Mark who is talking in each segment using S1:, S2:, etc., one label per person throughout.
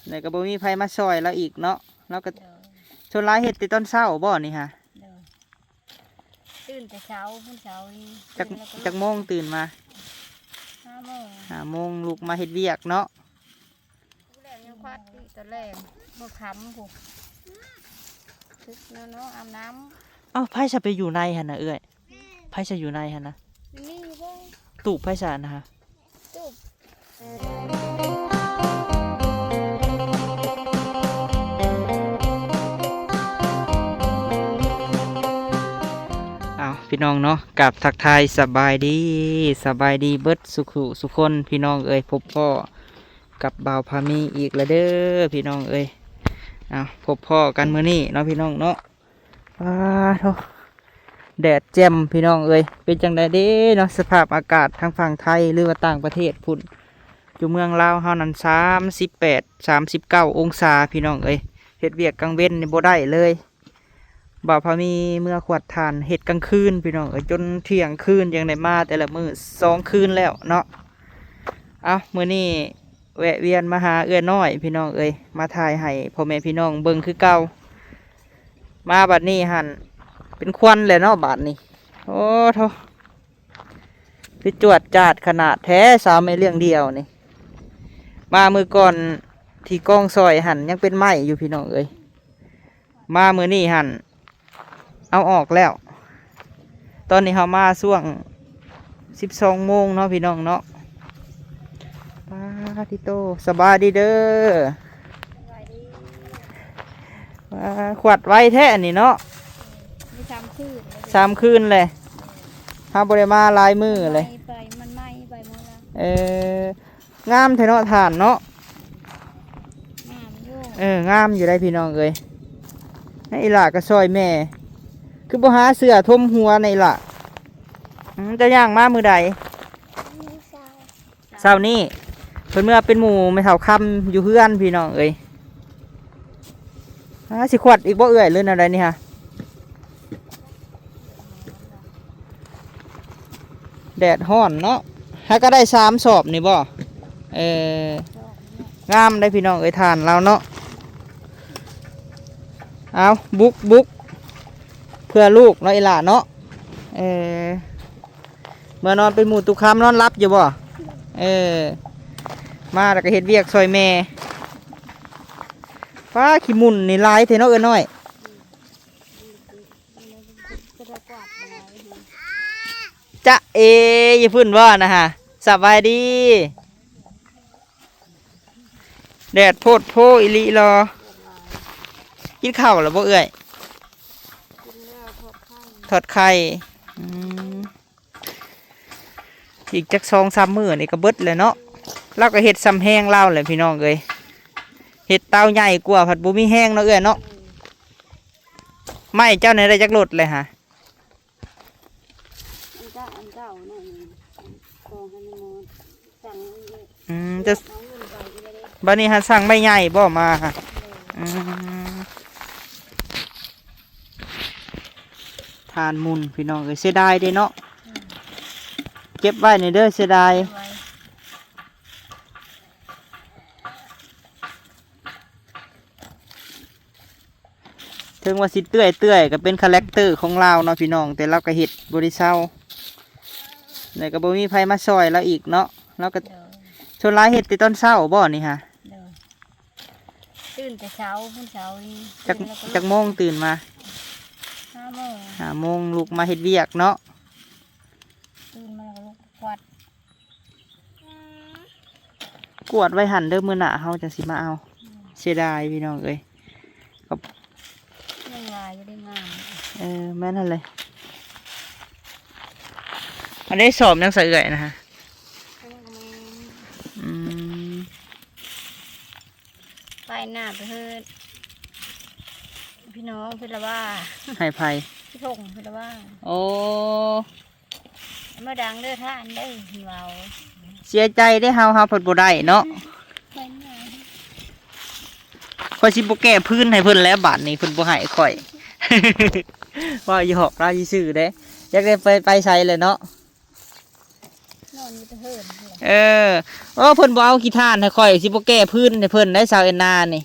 S1: เนี่ยก็บ่มีไผมาซอยแล้วอีกเนาะแล้วก็ชนร้ายเฮ็ดแต่ตอนเช้าบ่นี่ฮะ
S2: ตื่นแต่เช้าพุ่นเช้านี่
S1: จักโมงตื่นมา5 โมงลูกมาเฮ็ดเวียกเนาะ
S2: แรกยังควัดตอนแรกบ่ค้ำผูกทึกเนาะอาบน้ำ
S1: เอ้าไผจะไปอยู่ในหั่นน่ะเอ้ยไผจะอยู่ในหั่นนะ
S2: นี่บ่
S1: ตูบไผจะนะฮะ
S2: ตูบ
S1: พี่น้องเนาะกับทักทายสบายดีเบิดสุคนพี่น้องเอ้ยพบพ่อกับบ่าวพามีอีกแล้วเด้อพี่น้องเอ้ยพบพ่อกันมื้อนี้เนาะพี่น้องเนาะโธ่แดดแจ่มพี่น้องเอ้ยเป็นจังไดเด้เนาะสภาพอากาศทางฝั่งไทยหรือว่าต่างประเทศพุ่นอยู่เมืองลาวเฮานั้น38-39 องศาพี่น้องเอ้ยเฮ็ดเวียกกลางเว้นนี่บ่ได้เลยบ่าวพามีเมื่อขวดทานเห็ดกลางคืนพี่น้องจนเที่ยงคืนยังได้มาแต่ละมื้อ2 คืนแล้วเนาะมื้อนี้แวะเวียนมาหาเอื้อน้อยพี่น้องมาถ่ายให้พ่อแม่พี่น้องเบิ่งคือเก่ามาบัดนี้หั่นเป็นควันเลยเนาะบัดนี้โอ้โธ่คือจวดจาดขนาดแท้สาวไม่เรื่องเดียวนี่มามื้อก่อนที่กองซอยหั่นยังเป็นไม้อยู่พี่น้องมามื้อนี้หั่นเอาออกแล้วตอนนี้เขามาช่วง12 โมงเนาะพี่น้องเนาะทิโตสบายดีเด้อขวดไว้แท้นี่เนาะ
S2: มี
S1: 3 คืนเลยฮาบริมาลายมือเลย
S2: ไปมันไหม้ไปหมด
S1: ล
S2: แล้ว
S1: งามเทเนาะฐานเนาะ
S2: งามอยู่
S1: งามอยู่ได้พี่น้องให้อีหล่าก็ซอยแม่คือบ่หาเสื้อทมหัวในล่ะจะย่างมามือใดเช้านี้เพิ่นเมื่อเป็นหมู่ไม่เท่าคำอยู่เพื่อนพี่น้องสิขวดอีกบ่เลยอะไรนี่ฮะแดดฮ้อนเนาะให้ก็ได้3 สอบนี่บ่งามได้พี่น้องทานเราเนาะเอาบุกเพื่อลูกเนาะอีหล่าเนาะเมื่อนอนเป็นหมู่ตุคามนอนรับอยู่บ่มาแล้วก็เฮ็ดเวียกซอยแม่ฟ้าขี้มุนนี่ลายเทเนาะน้อยจะอย่าพึ่นว่านะฮะสบายดีแดดโพดโพอิลิรอกินข้าวหรือบ่เอ่ยทอดไข่อีกจัก2-3 มื้อนี่ก็เบิดเลยเนาะเราก็เห็ดซ้ำแห้งเล่าเลยพี่น้องเห็ดเตาใหญ่กว่าผัดบุมีแห้งเนาะเนาะไม่เจ้าไหนได้จักรถเลยฮะจะบ้านนี้ฮะสั่งไม่ใหญ่บ่มาฮะทานมุนพี่น้องเสียดายเด้เนาะเก็บไว้ในเด้อเสียดายถึงว่าสิเตื้อยก็เป็นคาแรคเตอร์ของเราเนาะพี่น้องแต่เราก็เห็ดบริเซาเนี่ยก็บ่มีไผมาซอยแล้วอีกเนาะเราก็ชนร้ายเห็ดแต่ตอนเช้าบ่นี่ฮะ
S2: ตื่นแต่เช้าพุ่นเช้านี่
S1: จักโมงตื่นมา5 โมงลูกมาเฮ็ดเวียกเนาะ
S2: ตื่นมาลูกควัด
S1: กวดไว้หั่นเด้อมื้อหน้าเฮาจังสิมาเอาเสียดายพี่น้องก็
S2: ยังลายจะได้งาม
S1: แม่นนั่นเลยอันนี้สอบยังใส่เอ่ยนะฮะ
S2: ไปหน้าไปเฮ็ดพี่น้องพี่ละว่า
S1: ให้ไผ
S2: พี่ทงพี่ละว่า
S1: โอ้
S2: เมื่อดังเด้อท่านได้เรา
S1: เสียใจได้เฮาผลบ่ได้เนาะข่อยสิบ่แก้พื้นให้เพิ่นแล้วบาดนี้เพิ่นบ่ให้ข่อยว่าอยู่หอกราซื่อเด้อยากได้ไปไสเลยเนาะ
S2: นอนอยู่แต่เฮิน
S1: เออเพิ่นบ่เอาขี้ท่านให้ข่อยสิบ่แก้พื้นให้เพิ่นได้สาวเอ็นนานี่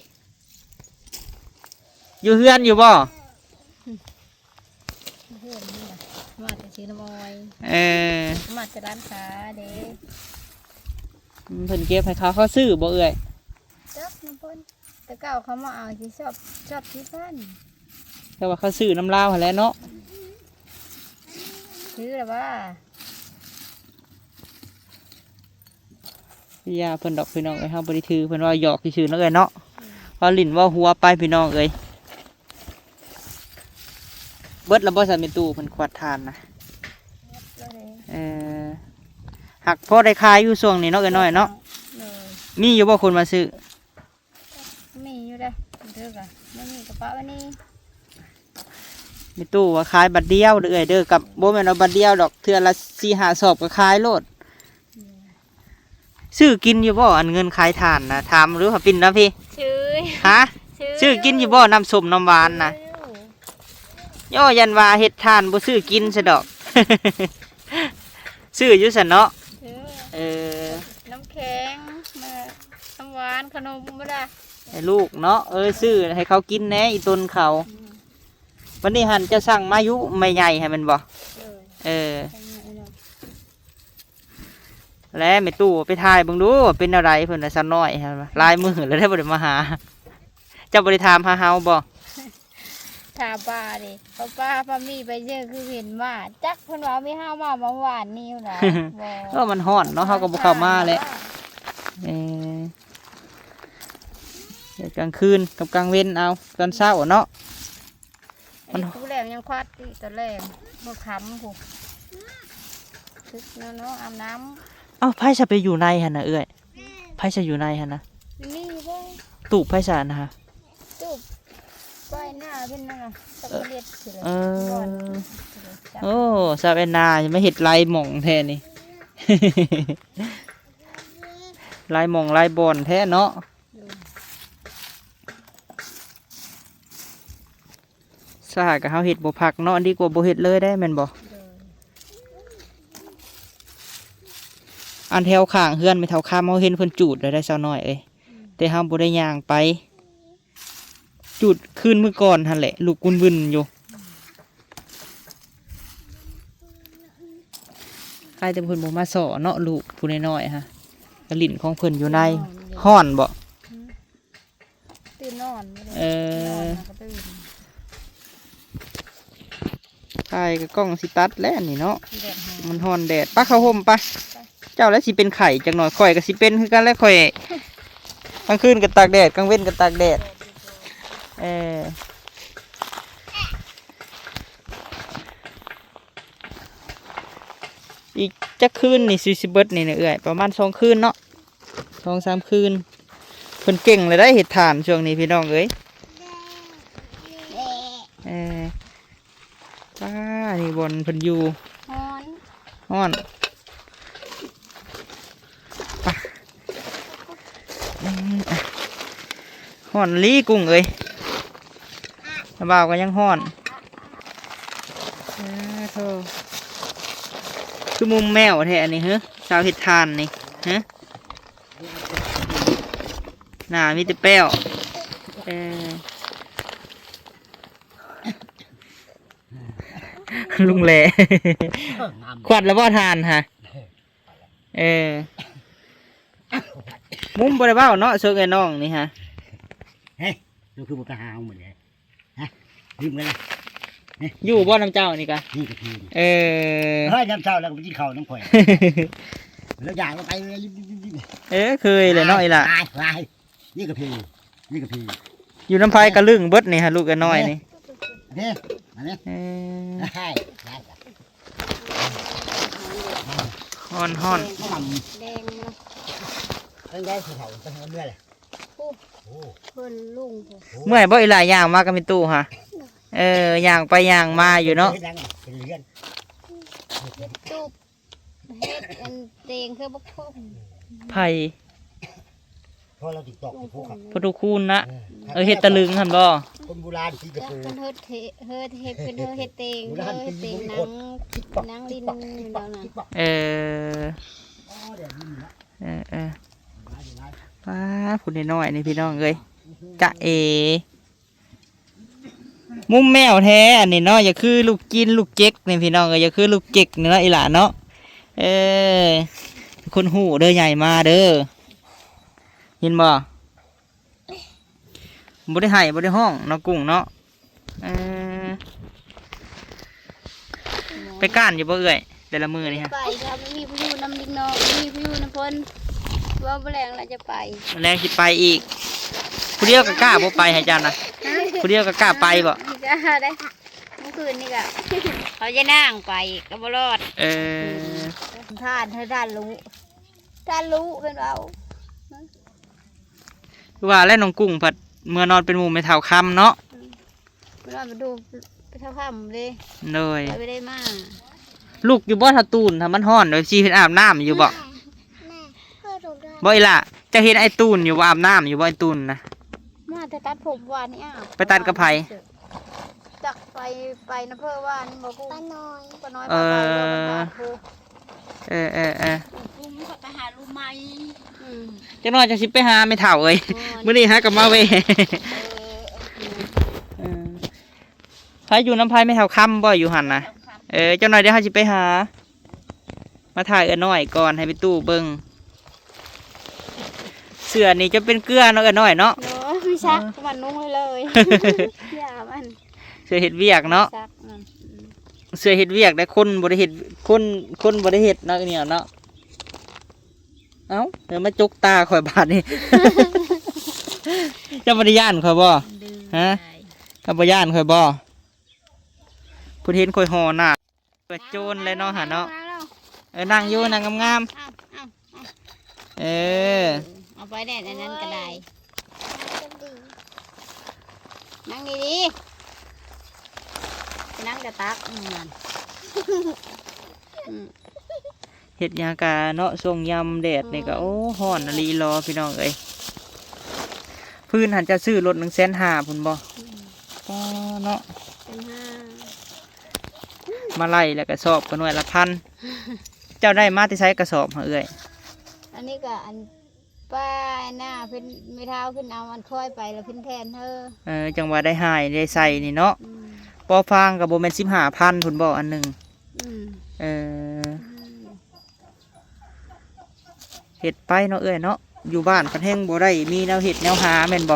S1: อยู่เฮือนอยู่บ่
S2: เพื่อนนี่ล่ะมาแต่ซื้อน้ำอ้อย มาแต่ร้านค้าเด้
S1: เพิ่นเก็บให้เขาซื้อบ่เอ่ย
S2: จับน้ำเพิ่นแต่เก่าเขามาเอาที่ชอบที่บ้าน
S1: แต่ว่าเขาซื้อน้ำลาวหั่นแหละเนาะ
S2: ซื้อหรือว่า
S1: พี่ยาเพิ่นดอกพี่น้องเอ้ยเฮาบ่ได้ถือเพิ่นว่าหยอกซื่อๆเนาะเอ้ยเนาะว่าลิ้นว่าหัวไปพี่น้องเอ้ยเบิดแล้วบ่ซั่นเป็นตู้เพิ่นขวดทานนะ
S2: เลย
S1: หักพอได้ขายอยู่ช่วงนี้เนาะเอ้ยน้อยเนาะ
S2: เลย
S1: มีอยู่บ่คนมาซื้อ
S2: มีอยู่ได้เด้อกะไม่มีกระเป๋าอันนี้
S1: มีตู้ว่าขายบัตรเดียวเด้อเอ้ยเด้อกับบ่แม่นเอาบัตรเดียวดอกเทื่อละ4-5 สอบก็ขายโลดซื้อกินอยู่บ่อันเงินขายทานนะถามหรือว่าปิ่นนะพี่
S2: ชื่อ
S1: ฮะซื้อกินอยู่บ่น้ำส้มน้ำหวานนะย่อยันว่าเฮ็ดทานบ่ซื้อกินซะดอก ซื้ออยู่ซั่นเนาะ
S2: ชื่อ
S1: เออ
S2: น้ำแข็งมาน้ำหวานขนมบ่ได้
S1: ให้ลูกเนาะซื้อให้เขากินแหน่อีตนเขาวันนี้หันจะสั่งมายุไม่ใหญ่ให้มันบ่
S2: เลย
S1: แล้วแม่ตู้ไปถ่ายเบิ่งดูว่าเป็นอะไรเพิ่นน่ะซันน้อยฮะลายมือแล้วได้บ่ได้มาหาเจ้าบ่ได้ถามหาเฮาบ่
S2: ถามป้าดิป้ามีไปเจอคือเห็นว่าจักเพิ่นว่ามีห้าวมาเมื่อวานนี้เหรอ
S1: มันฮ้อนเนาะเฮาก็บ่เข้ามาแหละเดี๋ยวกลางคืนกับกลางเว้นเอาตอนเช้าเนาะ
S2: มันผู้แรกยังควัดอีกตอนแรกมันค้ำผูกซึกเนาะอาบน้
S1: เอ้าไผจะไปอยู่ในหั่นน่ะเอ้ยไผจะอยู่ในหั่นนะ
S2: ำนี่บ่
S1: ตูบไผซะนะฮะ
S2: จุบไปหน้าเป็นนั่นน่ะตะเลียดสิเลย
S1: โอ้ซาเวนนาจะไม่เห็ดลายหม่องแท้นี่ ลายหม่องลายบอนแท้เนาะสหกับเฮาเห็ดบ่ผักเนาะดีกว่าบ่เห็ดเลยได้แม่นบ่อันแถวข้างเฮือนไม่เท่าข้ามเฮาเห็นเพิ่นจูดได้ซะน้อยเอ้ยแต่เฮาบ่ได้ย่างไปจูดคืนมื้อก่อนหั่นแหละลูกกุนบึนอยู่ใครแต่เพิ่นบ่มาสอเนาะลูกผู้น้อยๆฮะกระลิ่นของเพิ่นอยู่ในห้อนบ่
S2: ตื่นนอนไม่ได้
S1: เออ
S2: ก็ตื่น
S1: ใครก็กล้องสิตัดแล้วนี่เนาะ
S2: แดดหา
S1: มันฮ้อนแดดปะเข้าห่มปะเจ้าแล้วสิเป็นไข่จังหน่อยข่อยก็สิเป็นคือกันแล้วข่อยกลางคืนก็ตากแดดกลางเว้นก็ตากแดดอีกจักคืนนี่สิเบิดนี่เอื้อยประมาณ2 คืนเนาะ2-3 คืนเพิ่นเก่งเลยได้เฮ็ดทานช่วงนี้พี่น้องเอ้ยป้านี่บนเพิ่นอยู่
S2: ฮ้อน
S1: ฮ้อนป่ะฮ้อนลีกุ้งเอ้ยบ่าวก็ยังฮ้อนโธ่คือมุมแมวแท้นี่เฮ้สาวเห็ดทานนี่ฮะหน้ามีแต่แป้วลุงแหล่ ขวัดแล้วบ่ทานฮะมุมบริบ้าเนาะเชิงไอ้น้องนี่ฮะ
S3: เฮ้ยดูคือบุกหาวเหมือนเลยฮะลืมกันเลย
S1: อยู่บ่น้ำเจ้านี่กะ
S3: นี่ก็คือ
S1: เฮ้ย
S3: น้ำเช้าแล้วก็ไปกินข้าวน้ำข่อยแล้วอยากก็ไปเลย
S1: เคยเลยเนาะอีล่ะ
S3: ลายนี่ก็พี่นี่ก็พี่
S1: อยู่น้ำไผ่กระลึงเบิดนี่ฮะลูกไอ้น้อยนี่
S3: เนี่ยอันนี้
S1: เ
S3: ใช่
S1: ฮ้อนฮ้อน
S3: เขาทำ
S2: แดงเนาะ
S3: ตั้งใจสีเขาตั้งเรื่อยเลย
S2: เพิ่นลุงผู
S1: เมื่อยบ่อีหลายอย่างมากันเป็นตู้ฮะอย่างไปอย่างมาอยู่เนาะ
S3: เป็นเลื่อน
S2: เฮ็ดจุบเฮ็ดอันเตงคือบ่คุ้ม
S1: ไผ่
S3: เพราะเราติดต่อกับพวกเขา
S1: พุทธคุณนะเฮ็ดตะลึงหั่นบ่
S3: คนโบราณที่จะ
S2: จัก
S3: ปู
S2: เพิ่นเฮ็ดเป็นเฮ็ดเตงเฮ็ดเตงหนังลิ้นอยู่แล้วน่ะ
S3: เดี๋ยวนี่ละ
S1: เออ
S3: หลายเดี๋ยวหลาย
S1: ป้าพูดน้อยๆนี่พี่น้องเอ้ยจะเอมุมแมวแท้อันนี้เนาะอย่าคือลูกกินลูกเจ๊กนี่พี่น้องเอ้ยอย่าคือลูกเจ๊กนี่เนาะอีหล่าเนาะคนหูเด้อใหญ่มาเด้อเห็นบ่บ่ได้ให้บ่ได้ห้องเนาะกุ้งเนาะไปก้านอยู่บ่เอ้ยแต่ละมือนี่ฮะ
S2: ไปครับไม่มีพายุน้ำดินนองไม่มีพายุน้ำฝนว่าแมลงเราจะไป
S1: แรงสิไปอีกผู้เดียวก็กล้าบ่ไปให้จันนะผู้เดียวก็กล้าไปบ่
S2: จะได้เมื่อคืนนี่ก็ เขาจะนั่งไปก็บ่รอดท่านเธอท่านรู้เป็นเรา
S1: ว่าแล้วน้องกุ้งผัดเมื่อนอนเป็นหมู่ไม่เท่าคำเนาะ
S2: ไปนอนมาดูไปเท่าค่ำเลย
S1: เลย
S2: ไปได้มา
S1: ลูกอยู่บ่ทาตูนถ้ามันฮ้อนเดี๋ยวชีเห็นอาบน้ำอยู่บ่บ่อีหล่ะจะเห็นไอ้ตูนอยู่บ่อาบน้ำอยู่บ่ไอ้ตูนนะ
S2: มาแต่ตัดผมวานนี่อ่ะ
S1: ไปตัดกับไผ
S2: จักไปนะเพื่อวานบอกกูป้าน้อย
S1: เออ
S2: ลุงเขาไปหาลุงไหม
S1: จังน้อยจะสิไปหาไม่เท่าเอ้ยมื้อนี้หากับมาเว้ยไผอยู่น้ำไผไม่เท่าคำบ่อยู่หั่นนะจังน้อยเดี๋ยวเฮาสิไปหามาถ่ายน้อยก่อนให้ไปตู้เบิ่งเสื้อนี่จะเป็นเกลือเนาะน้อยเนาะ
S2: เนาะไม่ซักมันนุ่งเลยอย่ามัน
S1: เสื้อเฮ็ดเวียกเนาะ
S2: ซักมัน
S1: เสื้อเฮ็ดเวียกได้คนบ่ได้เฮ็ดคนบ่ได้เฮ็ดเนาะเนี่ยเนาะเอ้าเดี๋ยวมาจกตาข่อยบาดนี่ เจ้าบ่ได้ย่านข่อยบ่ฮะข้าบ่ย่านข่อยบ่เพิ่นเห็นข่อยห่อหน้าเปิดโจรเลยเนาะหาเนาะนั่งอยู่นั่งงามๆ
S2: เอาไปแน่ในนั้นก็ได้นั่งดีๆนั่งกระตักมัน
S1: เฮ็ดหยังกะเนาะส่งยำแดดนี่ก็โอ้ฮ้อนอลีรอพี่น้องเอ้ยพื้นหันจะซื้อรถ150,000พุ่นบ่ก็เนาะ
S2: เป็นห้า
S1: มาไล่แล้วก็สอบกันหน่วยละพัน เจ้าได้มาที่ใช้กระสอบหาเอ้ย
S2: อันนี้ก็อันป้าหน้าเพิ่นไม่เท้าขึ้นเอามันค่อยไปแล้วเพิ่นแทนเธอ
S1: จังหวะได้หายได้ใส่นี่เนาะปอฟางกับโบแมน15,000พุ่นบ่อันหนึ่งเห็ดไปเนาะเอ้ยเนาะอยู่บ้านพันแห้งบ่ได้มีแนวเห็ดแนวหาแม่นบ่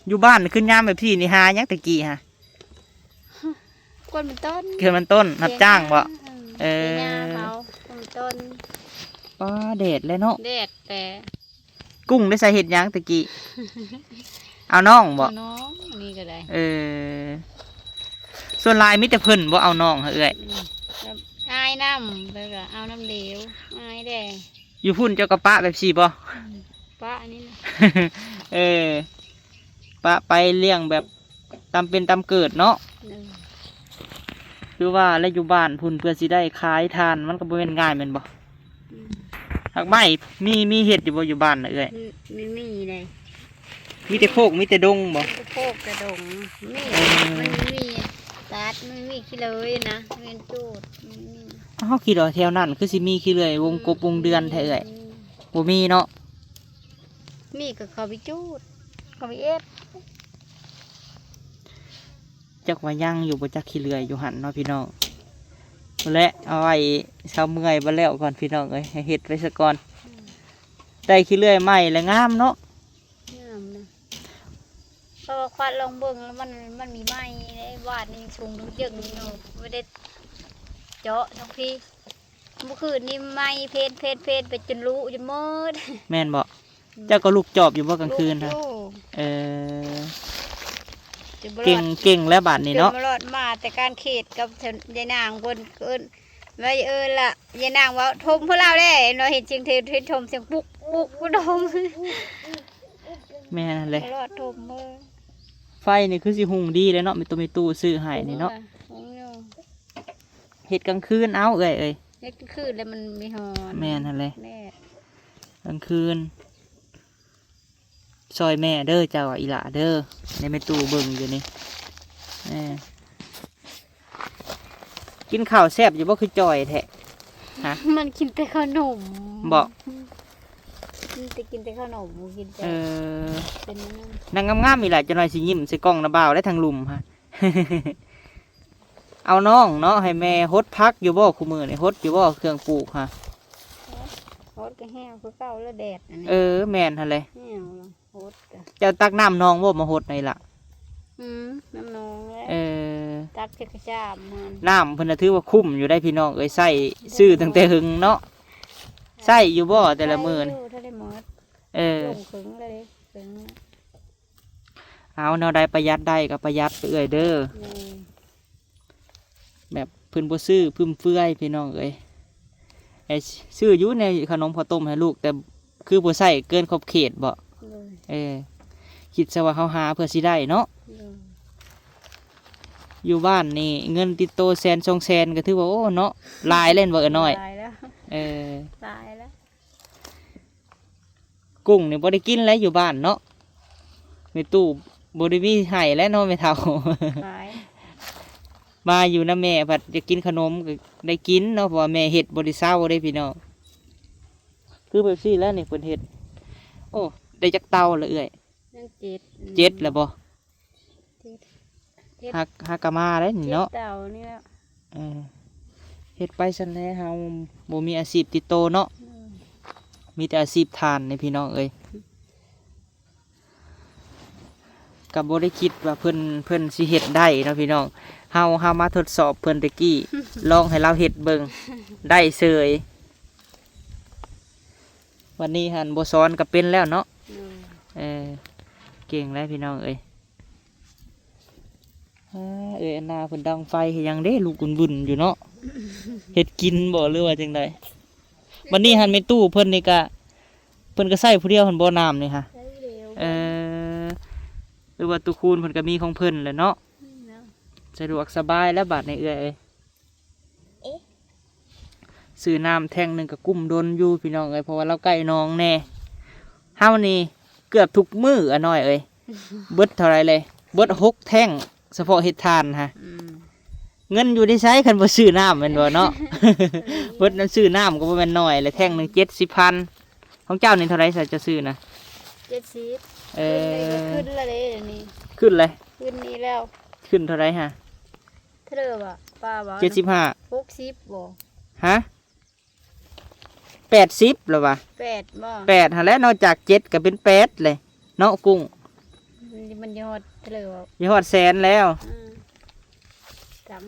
S1: อยู่บ้านขึ้นยามแบบพี่นี่หายังตะกี้ฮะ
S2: คนมันต้น
S1: เกิดมันต้นนับจ้างบ่
S2: เขาคนต้น
S1: ป้าเด็ดเลยเนาะ
S2: แดดแต่
S1: กุ้งได้ใส่เห็ดยังตะกี้เอาน้องบ่
S2: น้องนี่ก็ได้
S1: ส่วนลายมิแต่เพิ่นบ่เอาน้องเอ้ย
S2: อายน้ำแล้วก็เอาน้ำเหลวอายแดง
S1: อยู่พุ่นเจ้ากระปะแบบสี่บ่
S2: ป้าอันนี้นะ
S1: ปะไปเลี้ยงแบบตามเป็นตามเกิดเนาะคือว่าแล้วอยู่บ้านพุ่นเพื่อสิได้ขายทานมันก็บ่เป็นง่ายแม่นบ่หักไม้มีเห็ดอยู่บ่อยู่บ้านน่ะเอ้ย
S2: ไม่มีเลย
S1: มีแต่โคกมีแต่ดงบ่
S2: โคกกระดงมีมันมีตัดมันมีขี้เลยนะเงินจูด
S1: เฮาคิดว่าแถวนั้นคือสิมีขี้เลื่อยวงกบวงเดือนแท้เอ้ยบ่มีเนาะ
S2: มีกับเขาไปจูดเขาไปเอ็ด
S1: จักว่ายังอยู่บ่จักขี้เลื่อยอยู่หั่นเนาะพี่น้องและเอาไว้เช้าเมื่อยบ่แล้วก่อนพี่น้องเอ้ยให้เฮ็ดไว้ซะก่อนได้ขี้เลื่อยใหม่แล้วงามเนาะ
S2: งามนะเพราะว่าควันลงเบิ่งแล้วมันมีไม้ในวาดนี่สูงเยอะเนาะไม่ได้เจาะทั้งพี่เมื่อคืนนี่ไม้เพนไปจนรู้จนหมด
S1: แม่นบ่เจ้าก็ลูกจอบอยู่บ่กลางคืนฮะเก่งแล้วบาดนี้เนาะ
S2: มารอดมาแต่การเขตกับยายนางบนเอิ้นว่าล่ะยายนางว่าทมพวกเราได้เนาะเห็นจริงเททมเสียงปุ๊กทม
S1: แม่นั่นเลย
S2: รอดทมเมื่อ
S1: ไฟนี่คือสิหุงดีเลยเนาะมีตู้ซื้อให้นี่เนาะเฮ็ดกลางคืนเอาเอ้ย
S2: เฮ็ดคืนแล้วมันมีหอน
S1: แม่นั่นเลยกลางคืนซอยแม่เด้อเจ้าอีหล่าเด้อในแม่ตู้เบิ่งอยู่นี่กินข้าวแซ่บอยู่บ่คือจ่อยแท้ ฮะ
S2: มันกินแต่ขนม
S1: บอก
S2: กินแต่ขนมกินแต่
S1: เออ
S2: เป็นนั่น
S1: นางงามๆมีหลายจะหน่อยสิยิ้มใส่กล้องนะบ่าวและทางลุมฮะ เอาน้องเนาะให้แม่ฮดพักอยู่บ่คู่มือนี่ฮดอยู่บ่เครื่องปลูกฮะ
S2: โฮดก็แห้วคือเก่าแล้วแดดอันนี้
S1: เออแม่นหั่นเลย
S2: แห้วแล้วโฮดก็
S1: เจ้าตักน้ำน้องบ่มาฮดในล่ะ
S2: น้ำนองแล้ว
S1: เออ
S2: ตักเช็ดกระชามมัน
S1: น้ำเพิ่นน่ะถือว่าคุ้มอยู่ได้พี่น้องเอ้ยใส่ซื้อตั้งแต่หึงเนาะใส่อยู่บ่แต่ละมื้อนี่
S2: ถ้าได้หมด
S1: เออ
S2: ลงขึงเลยขึง
S1: เอาแนวใดประหยัดได้ก็ประหยัดไปเอ้ยเด้อ
S2: นี่
S1: แบบเพิ่นบ่ซื้อพึ่มเฟือยพี่น้องเอ้ยไอ้ซื้ออยู่ในขนมข้าวต้มให้ลูกแต่คือบ่ใส่เกินขอบเขตบ่
S2: เลย
S1: เออคิดซะว่าเฮาหาเพื่อสิได้เนาะ
S2: เลย
S1: อยู่บ้านนี่เงินติดโตแสนสองแสนก็ถือว่าโอ้เนาะหลายเล่นบ่เอ้อน้อย
S2: ตายแล้ว
S1: เออ
S2: ตายแล้ว
S1: กุ้งนี่บ่ได้กินแล้วอยู่บ้านเนาะในตู้บ่ได้มีให้แล้วเนาะแม่เฒ่า
S2: ตาย
S1: มาอยู่นะแม่ผัดจะกินขนมก็ได้กินเนาะเพราะว่าแม่เฮ็ดบ่ได้เศร้าได้พี่น้องคือแบบซี่แล้วนี่เพิ่นเฮ็ดโอ้ได้จักเตาละเอื้อย
S2: นั่งเจ็ด
S1: 7แล้วบ่
S2: เจ็ด
S1: ฮักกะมาได้นี่เนาะ
S2: เต่านี่แล้ว
S1: เออเฮ็ดไปซั่นแหล้วเฮาบ่มีอาชีพติดโตเนาะมีแต่อาชีพทานนี่พี่น้องเอ้ยก็บ่ได้คิดว่าเพิ่นสิเฮ็ดได้เนาะพี่น้องเฮามาทดสอบเพิ่นตะกี้ ลองให้เราเฮ็ดเบิ่งได้เสยวันนี้หันบ่สอนก็เป็นแล้วเนาะเออเก่งแล้วพี่น้องเอ้ยเอ้ยอันนาเพิ่นดังไฟเฮ็ดหยังเด้ลูกบุญๆอยู่เนาะ เฮ็ดกินบ่หรือว่าจังไดวันนี้หันแม่ตู้เพิ่นนี่ก็เพิ่นก็ใช้ผู้เดียวหันบ่น้ำนี่ฮะ
S2: ใช้เร็ว
S1: เออหรือว่าตุคูณเพิ่นก็มีของเพิ่นแหละเนาะ
S2: เนาะ
S1: สะดวกสบายแล้วบาดในเอื้อยเอ้ยซื้อน้ำแท่งหนึงก็กุ้มดนอยู่พี่น้องเอ้ยเพราะว่าเราใกล้น้องแน่เฮานี่เกือบทุกมื้ออะน้อยเอ้ย เบิดเท่าไรเลยเบิด6แท่งเฉพาะเฮ็ดทานฮะเงินอยู่ที่ใช้คันบ่ซื้อน้ำแม่นบ่เนาะ เบิดนั้นซื้อน้ำก็บ่แม่นน้อยเลยแท่งหนึง70,000ของเจ้านี่เท่าไรซะจะซื้อนะ
S2: 70
S1: เออ
S2: ขึ้นแล้วเด้เดี๋ยวนี้
S1: ขึ้นเลย
S2: ขึ้นนี้แล้ว
S1: ขึ้นเท่าไรฮะ
S2: เท่าไหร่บ่ป้าบ่
S1: 75
S2: 60บ่
S1: ฮะ80แล้ววะ
S2: 8บ่
S1: 8หั่นแหละนอกจาก7ก็เป็น8เลยเนาะกุ้ง
S2: มันยอดเท่าไหร่บ่
S1: อย่าฮอดแสนแล้ว
S2: จำ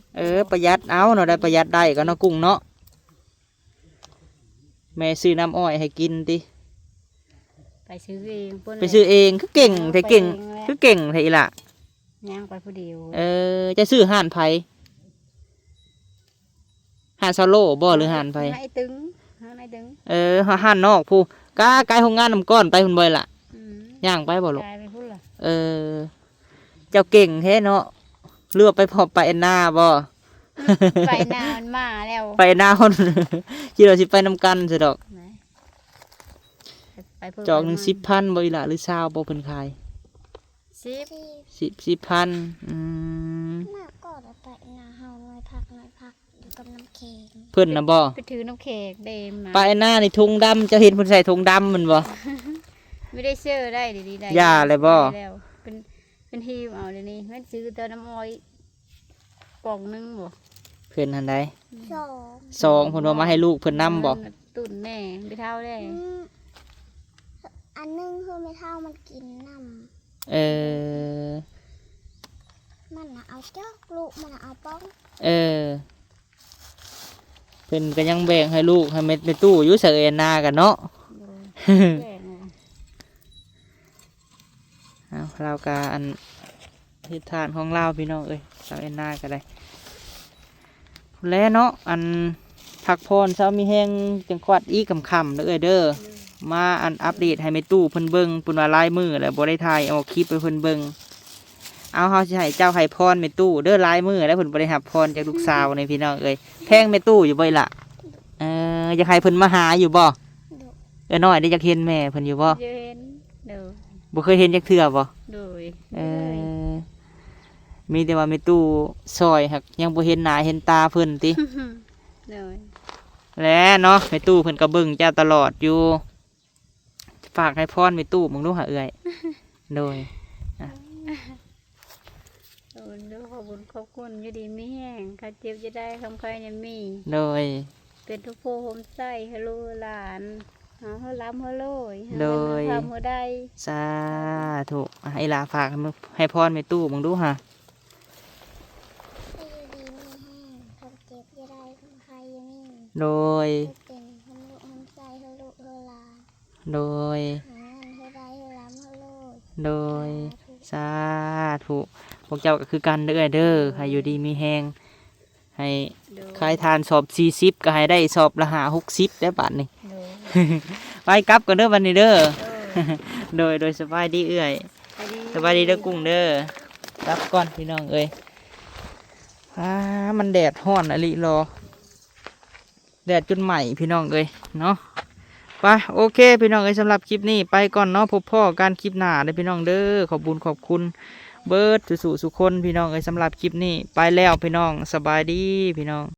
S2: 80
S1: ประหยัดเอาเนาะได้ประหยัดได้ก็เนาะกุ้งเนาะแม่ซื้อน้ำอ้อยให้กินติ
S2: ไปซื้อเองเพิ่น
S1: ไปซื้อเองคือเก่งแต่เก่งคือเก่งไทอีหละ
S2: ย่างไปผู้เดียว
S1: จะซื้อห่านไผห่านซาโลบ่หรือห่านไผ
S2: ให้ตึงให้ตึง
S1: ห่านนอกผู้กาไกลห้องงานน้ำก้อนไปพุ่นบ่อยล่ะ
S2: อืม
S1: ย่างไปบ่ลูก
S2: กลายไปพุ่นล่ะ
S1: เจ้าเก่งแท้เนาะเลือกไปพอไปแอนนาบ่
S2: ไปนานมาแล้ว
S1: ไปแอนนาคน คิดว่าสิไปนำกันซะดอก
S2: ไหนไปเพิ่ม
S1: จอกหนึ่ง10,000บ่อีหละหรือ20บ่เพิ่นขาย 10,000
S4: มากก็จะไปนาเฮาหน่อยพักอยู่กับน้ำเค็ง
S1: เพิ่นน่ะบ่
S2: ไปถือน้ำแข็งเดมมา
S1: ไปแอนนานี่ถุงดำเจ้าเห็นเพิ่นใส่ถุงดำมันบ่
S2: ไม่ได้เชื่อได้ดีๆได้
S1: ย่าเลยบ่
S2: ไปแล้วเป็นทีมเอาเลยวนี้แม่นซื้อเตาน้ำอ้อยกล่องหนึงบ่
S1: เพิ่นหันใด
S4: สอง
S1: 2เพิ่นว่ามาให้ลูกเพิ่นนํบ่
S2: ตุ่นแน่ไปเท่าได้
S4: อันหนึงคือไม่เท่ามันกินน้
S1: เออ
S4: ำมันน่ะเอาจอกลูกมันน่ะเอาป้อง
S1: เออเพิ่นก็ยังแบ่งให้ลูกให้เม็ดในตู้อยู่เสยแอนนากันเนาะ
S2: แบ่งเอา
S1: เอาเราก็อันเฮ็ดทานของเราพี่น้องเอ้ยสาวแอนนาก็ได้แล้วเนาะอันพักพรเช้ามีแห้งจังควัดอีกค่ำๆเด้อเอ้ยเด้อมาอันอัปเดตให้แม่ตู้เพิ่นเบิ่งเพิ่นว่าลายมือแล้วบ่ได้ถ่ายเอาคลิปไปเพิ่นเบิ่งเอาเฮาสิให้เจ้าให้พรแม่ตู้เด้อลายมือแล้วเพิ่นบ่ได้รับพรจากลูกสาวในพี่น้องเอ้ยแพงแม่ตู้อยู่บ่ล่ะอยากให้เพิ่นมาหาอยู่บ่
S4: ดุ
S1: น้อยได้อยากเห็นแม่เพิ่นอยู่บ่
S2: เย็นเด้อ
S1: บ่เคยเห็นจักเทื่อบ่
S2: โดย
S1: มีแต่ว่าแม่ตู้ซอยหักยังบ่เห็นหน้าเห็นตาเพิ่นติ
S2: โดย
S1: และเนาะแม่ตู้เพิ่นก็เบิ่งเจ้าตลอดอยู่ฝากให้พรแม่ตู้มึงดูหาเอื้อยโดย
S2: โอ้ดูขอบคุณขอบคุณอยู่ดีไม่แห้งข้าเจ็บจะได้คำใครเนี่ยมี
S1: โดย
S2: เป็นทุกโพโฮมไส้ฮัลโหลหลานหาฮัลล้ำฮัลโหลย
S1: โดย
S2: ทำหัวได้
S1: สาธุให้ลาฝากให้พรแม่ตู้มึงดูฮะ
S4: ให้อยู่ดีมีแห้งทำเจ็บจะได้ทำใครยังมี
S1: โดย
S4: เป็นทำลุกทำใจทำลุกทำลา
S1: โดย
S4: หาเงินให้ได้ให้ล้ำให้โลด
S1: โดยสาธุพวกเจ้าก็คือกันเด้อเด้อให้อยู่ดีมีแหงให้
S2: โดย
S1: ขายทานสอบ40ก็ให้ได้สอบละ60ได้บาทนี่
S2: โดย
S1: ไปกลับกันเด้อวันนี้เด้อ
S2: โดย
S1: โดยสบายดีเอื้อย
S2: ไปดี
S1: สบายดีเด้อกุ้งเด้อรับก่อนพี่น้องเอ้ยมันแดดห้อนอะลิรอแดดจนใหม่พี่น้องเอ้ยเนาะไปโอเคพี่น้องเอ้ยสำหรับคลิปนี้ไปก่อนเนาะพบพ่อการคลิปหน้าเด้อพี่น้องเด้อขอบคุญขอบคุณเบิร์ดสุคนพี่น้องเอ้ยสำหรับคลิปนี้ไปแล้วพี่น้องสบายดีพี่น้อง